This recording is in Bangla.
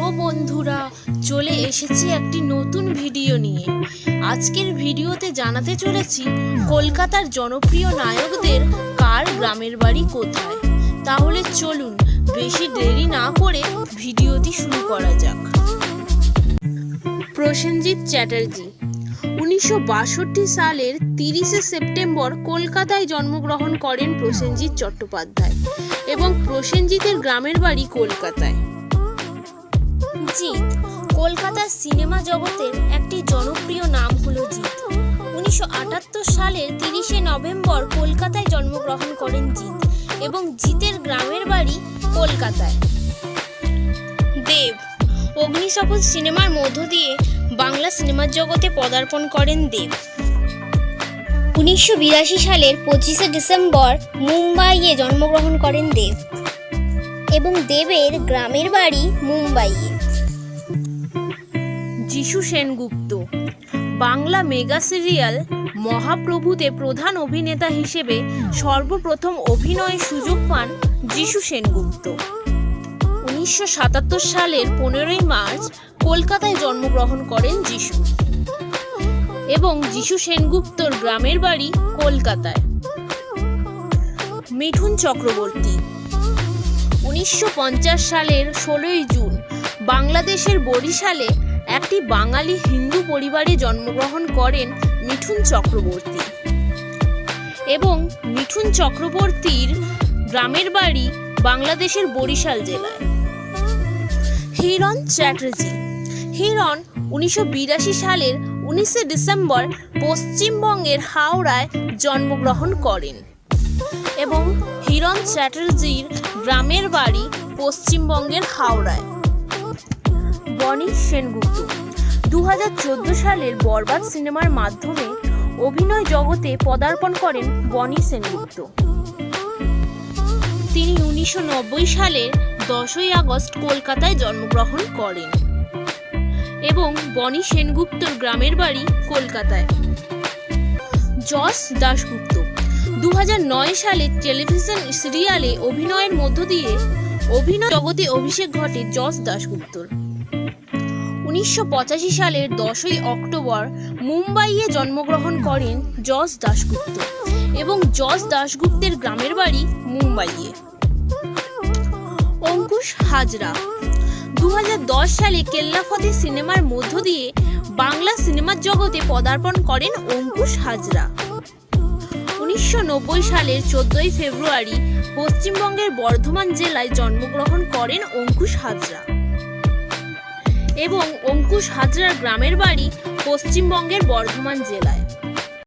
হ্যালো বন্ধুরা, চলে এসেছি একটি নতুন ভিডিও নিয়ে। আজকের ভিডিওতে জানাতে চলেছি কলকাতার জনপ্রিয় নায়কদের কার গ্রামের বাড়ি কোথায়। তাহলে চলুন বেশি দেরি না করে ভিডিওটি শুরু করা যাক। প্রসেনজিৎ চ্যাটার্জি 1962 সালের 30শে সেপ্টেম্বর কলকাতায় জন্মগ্রহণ করেন প্রসেনজিৎ চট্টোপাধ্যায় এবং প্রসেনজিতের গ্রামের বাড়ি কলকাতায়। জিৎ কলকাতার সিনেমা জগতের একটি জনপ্রিয় নাম হলো জিৎ। 1978 সালের 30শে নভেম্বর কলকাতায় জন্মগ্রহণ করেন জিৎ এবং জিতের গ্রামের বাড়ি কলকাতায়। দেব অগ্নিশপথ সিনেমার মধ্য দিয়ে বাংলা সিনেমার জগতে পদার্পণ করেন দেব। 1982 সালের 25শে ডিসেম্বর মুম্বাইয়ে জন্মগ্রহণ করেন দেব এবং দেবের গ্রামের বাড়ি মুম্বাইয়ে। যিশু সেনগুপ্ত বাংলা মেগা সিরিয়াল মহাপ্রভুতে প্রধান অভিনেতা হিসেবে সর্বপ্রথম অভিনয়ের সুযোগ পান যিশু সেনগুপ্ত। 1977 সালের 15ই মার্চ কলকাতায় জন্মগ্রহণ করেন যিশু এবং যিশু সেনগুপ্তর গ্রামের বাড়ি কলকাতায়। মিঠুন চক্রবর্তী 1950 সালের 16ই জুন বাংলাদেশের বরিশালে একটি বাঙালি হিন্দু পরিবারে জন্মগ্রহণ করেন মিঠুন চক্রবর্তী এবং মিঠুন চক্রবর্তীর গ্রামের বাড়ি বাংলাদেশের বরিশাল জেলায়। হিরণ চ্যাটার্জি হিরণ 1982 সালের 19শে ডিসেম্বর পশ্চিমবঙ্গের হাওড়ায় জন্মগ্রহণ করেন এবং হিরণ চ্যাটার্জির গ্রামের বাড়ি পশ্চিমবঙ্গের হাওড়ায়। বনি সেনগুপ্ত 2014 সালের বরবাদ সিনেমার মাধ্যমে অভিনয় জগতে পদার্পণ করেন বনি সেনগুপ্ত। তিনি 1990 সালের 10ই আগস্ট কলকাতায় জন্মগ্রহণ করেন এবং বনি সেনগুপ্তর গ্রামের বাড়ি কলকাতায়। যশ দাশগুপ্ত 2009 সালে টেলিভিশন সিরিয়ালে অভিনয়ের মধ্য দিয়ে অভিনয় জগতে অভিষেক ঘটে যশ দাশগুপ্তর। 1985 সালের 10ই অক্টোবর মুম্বাইয়ে জন্মগ্রহণ করেন যশ দাশগুপ্ত এবং যশ দাশগুপ্তের গ্রামের বাড়ি মুম্বাইয়ে। অঙ্কুশ হাজরা 2010 সালে কেল্লাফতে সিনেমার মধ্য দিয়ে বাংলা সিনেমার জগতে পদার্পণ করেন অঙ্কুশ হাজরা। 1990 সালের 14ই ফেব্রুয়ারি পশ্চিমবঙ্গের বর্ধমান জেলায় জন্মগ্রহণ করেন অঙ্কুশ হাজরা এবং অঙ্কুশ হাজরার গ্রামের বাড়ি পশ্চিমবঙ্গের বর্ধমান জেলায়।